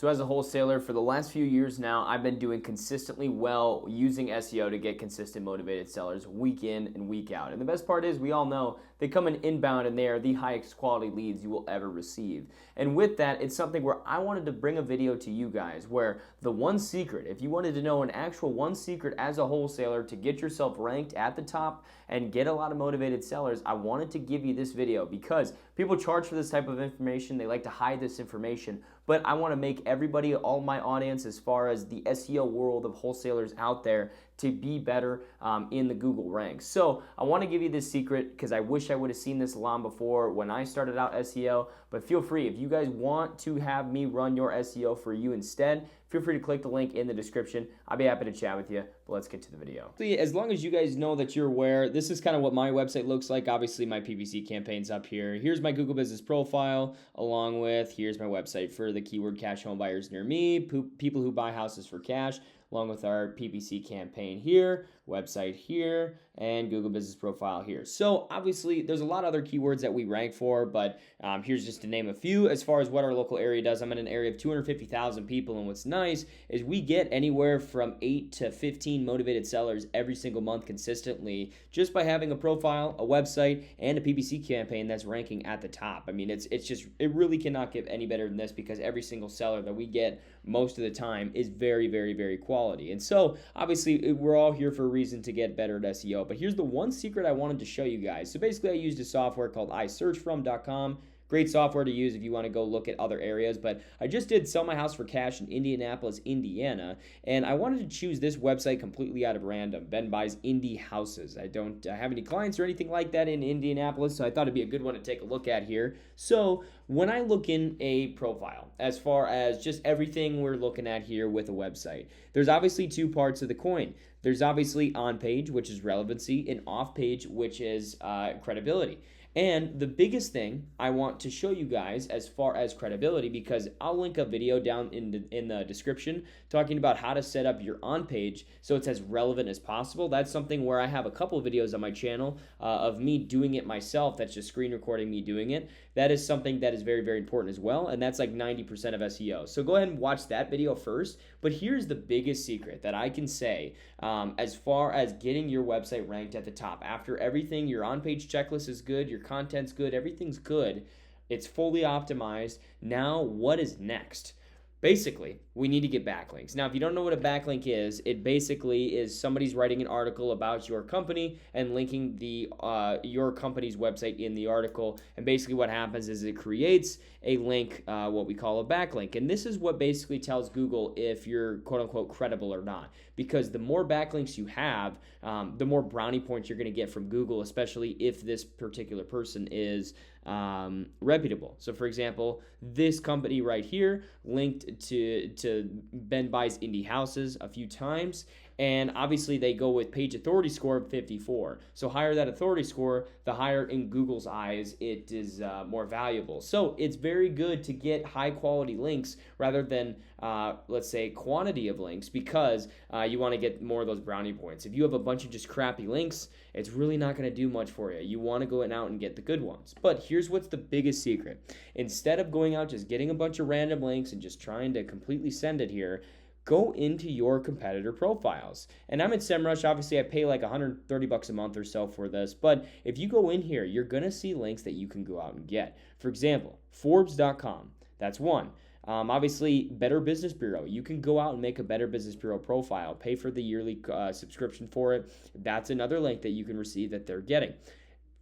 So as a wholesaler for the last few years now, I've been doing consistently well using SEO to get consistent motivated sellers week in and week out. And the best part is we all know they come in inbound and they are the highest quality leads you will ever receive. And with that, it's something where I wanted to bring a video to you guys where the one secret, if you wanted to know an actual one secret as a wholesaler to get yourself ranked at the top and get a lot of motivated sellers, I wanted to give you this video because people charge for this type of information. They like to hide this information, but I want to make everybody, all my audience, as far as the SEO world of wholesalers out there, to be better in the Google ranks. So I want to give you this secret because I wish I would have seen this long before when I started out SEO, but feel free, if you guys want to have me run your SEO for you instead, feel free to click the link in the description. I'll be happy to chat with you, but let's get to the video. As long as you guys know that you're aware, this is kind of what my website looks like. Obviously, my PPC campaign's up here. Here's my Google business profile, along with here's my website for the keyword cash home buyers near me, people who buy houses for cash, along with our PPC campaign here, website here, and Google business profile here. So obviously there's a lot of other keywords that we rank for, but here's just to name a few. As far as what our local area does, I'm in an area of 250,000 people, and what's nice is we get anywhere from 8 to 15 motivated sellers every single month consistently just by having a profile, a website, and a PPC campaign that's ranking at the top. I mean, it really cannot get any better than this because every single seller that we get most of the time is very, very, very quality. And so obviously we're all here for a reason to get better at SEO, but here's the one secret I wanted to show you guys. So basically I used a software called isearchfrom.com. Great software to use if you want to go look at other areas, but I just did sell my house for cash in Indianapolis, Indiana, and I wanted to choose this website completely out of random, Ben Buys Indie Houses. I don't have any clients or anything like that in Indianapolis, so I thought it'd be a good one to take a look at here. So when I look in a profile, as far as just everything we're looking at here with a website, there's obviously two parts of the coin. There's obviously on page, which is relevancy, and off page, which is credibility. And the biggest thing I want to show you guys as far as credibility, because I'll link a video down in the description talking about how to set up your on page so it's as relevant as possible. That's something where I have a couple of videos on my channel of me doing it myself. That's just screen recording me doing it. That is something that is very, very important as well, and that's like 90% of SEO. So go ahead and watch that video first. But here's the biggest secret that I can say as far as getting your website ranked at the top. After everything, your on-page checklist is good, your content's good, everything's good, it's fully optimized. Now, what is next? Basically, we need to get backlinks. Now, if you don't know what a backlink is, it basically is somebody's writing an article about your company and linking your company's website in the article. And basically what happens is it creates a link, what we call a backlink. And this is what basically tells Google if you're quote-unquote credible or not. Because the more backlinks you have, the more brownie points you're going to get from Google, especially if this particular person is reputable. So for example, this company right here linked to Ben Buys Indie Houses a few times, and obviously they go with page authority score of 54. So higher that authority score, the higher in Google's eyes it is more valuable. So it's very good to get high quality links rather than let's say quantity of links, because you want to get more of those brownie points. If you have a bunch of just crappy links, it's really not going to do much for you. You want to go out and get the good ones. But here's what's the biggest secret. Instead of going out just getting a bunch of random links and just trying to completely send it here, go into your competitor profiles. And I'm at SEMrush. Obviously, I pay like $130 a month or so for this. But if you go in here, you're going to see links that you can go out and get. For example, Forbes.com. That's one. Obviously, Better Business Bureau. You can go out and make a Better Business Bureau profile, pay for the yearly subscription for it. That's another link that you can receive that they're getting.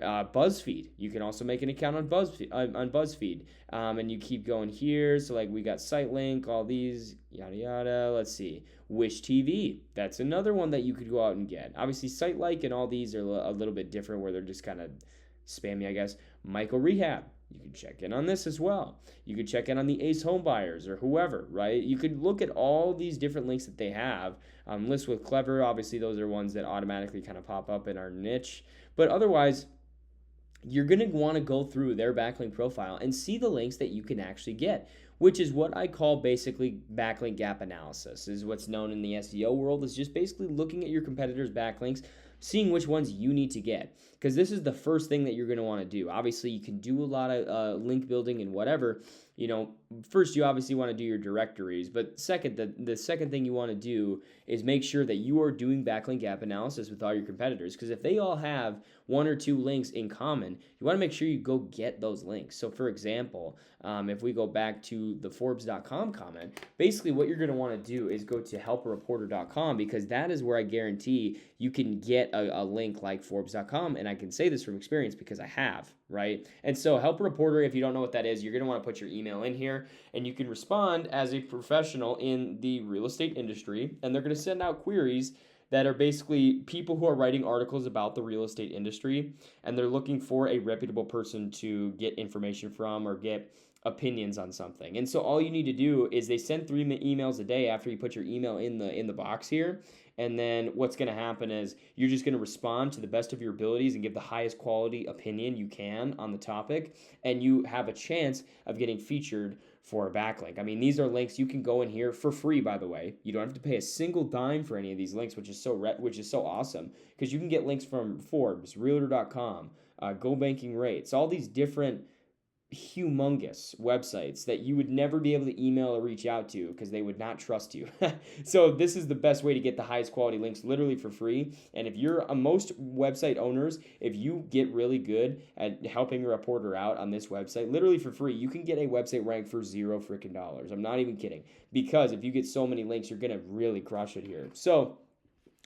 BuzzFeed. You can also make an account on BuzzFeed. And you keep going here. So like we got SiteLink, all these, yada, yada. Let's see. Wish TV. That's another one that you could go out and get. Obviously, SiteLink and all these are a little bit different where they're just kind of spammy, I guess. Michael Rehab. You can check in on this as well. You could check in on the Ace Home Buyers or whoever, right? You could look at all these different links that they have. List with Clever, obviously those are ones that automatically kind of pop up in our niche. But otherwise, you're going to want to go through their backlink profile and see the links that you can actually get, which is what I call basically backlink gap analysis. Is what's known in the SEO world, is just basically looking at your competitors' backlinks, seeing which ones you need to get, because this is the first thing that you're going to want to do. Obviously, you can do a lot of link building and whatever, first, you obviously want to do your directories, but second, the second thing you want to do is make sure that you are doing backlink gap analysis with all your competitors, because if they all have one or two links in common, you want to make sure you go get those links. So for example, if we go back to the Forbes.com comment, basically what you're going to want to do is go to helpareporter.com, because that is where I guarantee you can get a link like Forbes.com, and I can say this from experience because I have, right? And so Help a Reporter, if you don't know what that is, you're going to want to put your email in here, and you can respond as a professional in the real estate industry, and they're going to send out queries that are basically people who are writing articles about the real estate industry, and they're looking for a reputable person to get information from or get opinions on something. And so all you need to do is they send 3 emails a day after you put your email in the box here. And then what's going to happen is you're just going to respond to the best of your abilities and give the highest quality opinion you can on the topic, and you have a chance of getting featured for a backlink. I mean, these are links you can go in here for free, by the way. You don't have to pay a single dime for any of these links, which is so awesome, because you can get links from Forbes, Realtor.com, Go Banking Rates, all these different humongous websites that you would never be able to email or reach out to because they would not trust you. So this is the best way to get the highest quality links literally for free. And if you're most website owners, if you get really good at helping a reporter out on this website, literally for free, you can get a website ranked for $0 freaking dollars. I'm not even kidding, because if you get so many links, you're gonna really crush it here. So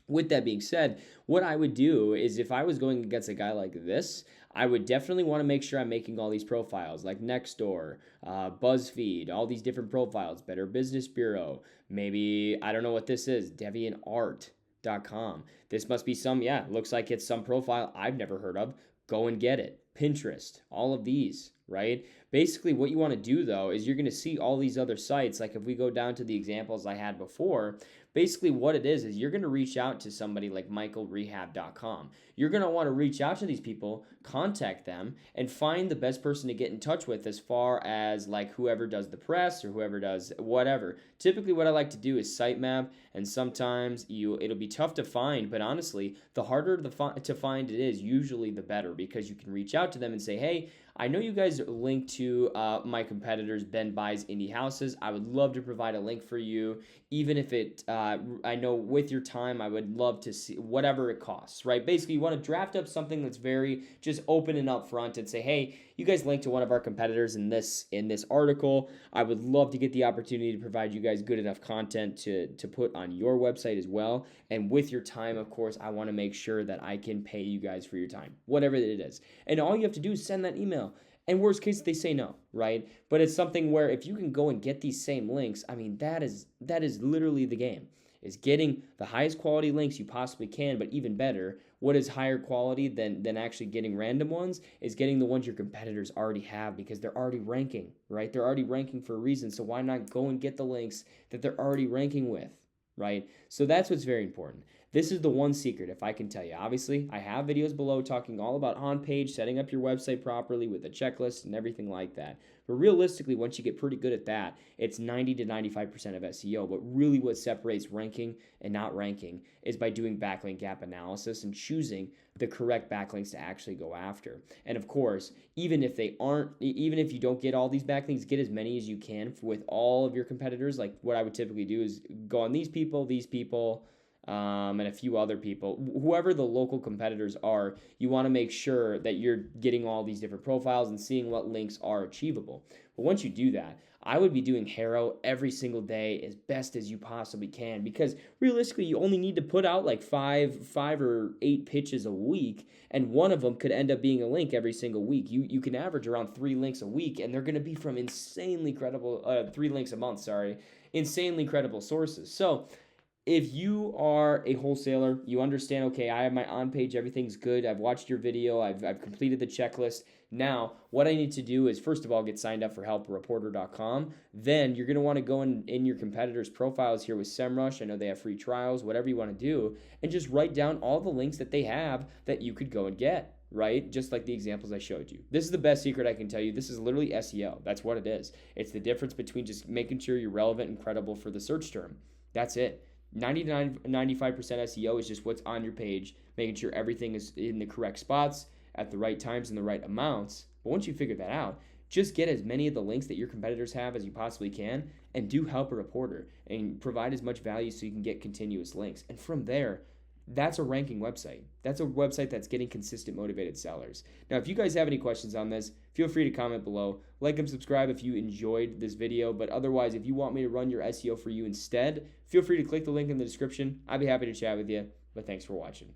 with that being said, what I would do is, if I was going against a guy like this, I would definitely want to make sure I'm making all these profiles like Nextdoor, BuzzFeed, all these different profiles, Better Business Bureau, maybe, I don't know what this is, DeviantArt.com. This must be some, looks like it's some profile I've never heard of. Go and get it. Pinterest, all of these, right? Basically, what you want to do, though, is you're going to see all these other sites. Like if we go down to the examples I had before, basically what it is you're going to reach out to somebody like michaelrehab.com. You're going to want to reach out to these people, contact them, and find the best person to get in touch with, as far as like whoever does the press or whoever does whatever. Typically what I like to do is sitemap, and sometimes it'll be tough to find, but honestly, the harder to find it is, usually the better, because you can reach out to them and say, hey, I know you guys link to my competitors, Ben Buys Indie Houses. I would love to provide a link for you, even if it, I know with your time, I would love to see whatever it costs, right? Basically, you want to draft up something that's very just open and upfront and say, hey, you guys link to one of our competitors in this article. I would love to get the opportunity to provide you guys good enough content to put on your website as well. And with your time, of course, I want to make sure that I can pay you guys for your time, whatever it is. And all you have to do is send that email. And worst case, they say no, right? But it's something where if you can go and get these same links, I mean, that is literally the game, is getting the highest quality links you possibly can. But even better, what is higher quality than actually getting random ones, is getting the ones your competitors already have, because they're already ranking, right? They're already ranking for a reason. So why not go and get the links that they're already ranking with, right? So that's what's very important. This is the one secret, if I can tell you. Obviously, I have videos below talking all about on-page, setting up your website properly with a checklist and everything like that. But realistically, once you get pretty good at that, it's 90 to 95% of SEO. But really what separates ranking and not ranking is by doing backlink gap analysis and choosing the correct backlinks to actually go after. And of course, even if you don't get all these backlinks, get as many as you can with all of your competitors. Like what I would typically do is go on these people, and a few other people, whoever the local competitors are. You want to make sure that you're getting all these different profiles and seeing what links are achievable. But once you do that, I would be doing Haro every single day as best as you possibly can, because realistically, you only need to put out like five or 8 pitches a week, and one of them could end up being a link every single week. You can average around 3 links a week, and they're going to be from insanely credible 3 links a month, insanely credible sources. So if you are a wholesaler, you understand, okay, I have my on-page, everything's good, I've watched your video, I've completed the checklist. Now, what I need to do is, first of all, get signed up for helpareporter.com. Then you're going to want to go in your competitors' profiles here with SEMrush. I know they have free trials, whatever you want to do, and just write down all the links that they have that you could go and get, right? Just like the examples I showed you. This is the best secret I can tell you. This is literally SEO. That's what it is. It's the difference between just making sure you're relevant and credible for the search term. That's it. 99, 95% SEO is just what's on your page, making sure everything is in the correct spots at the right times and the right amounts. But once you figure that out, Just get as many of the links that your competitors have as you possibly can, and do help a reporter and provide as much value so you can get continuous links. And from there, that's a ranking website. That's a website that's getting consistent motivated sellers. Now, if you guys have any questions on this, feel free to comment below. Like and subscribe if you enjoyed this video, but otherwise, if you want me to run your SEO for you instead, feel free to click the link in the description. I'd be happy to chat with you, but thanks for watching.